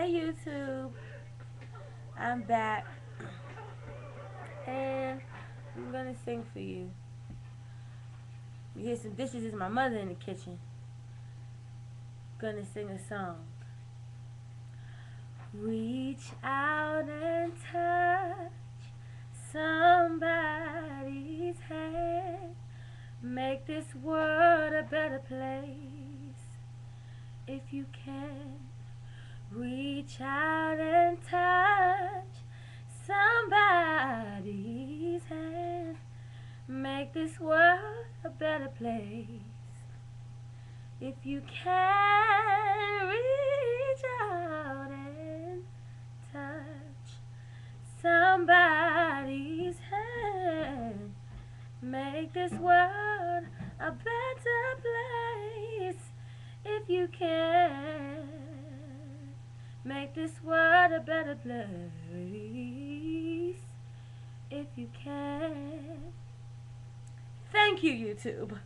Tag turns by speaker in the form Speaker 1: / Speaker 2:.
Speaker 1: Hey YouTube, I'm back and I'm gonna sing for you. You hear some dishes, it's my mother in the kitchen. Gonna sing a song. Reach out and touch somebody's hand. Make this world a better place if you can. Reach out and touch somebody's hand. Make this world a better place if you can. Reach out and touch somebody's hand. Make this world a better place if you can. Make this world a better place if you can. Thank you, YouTube.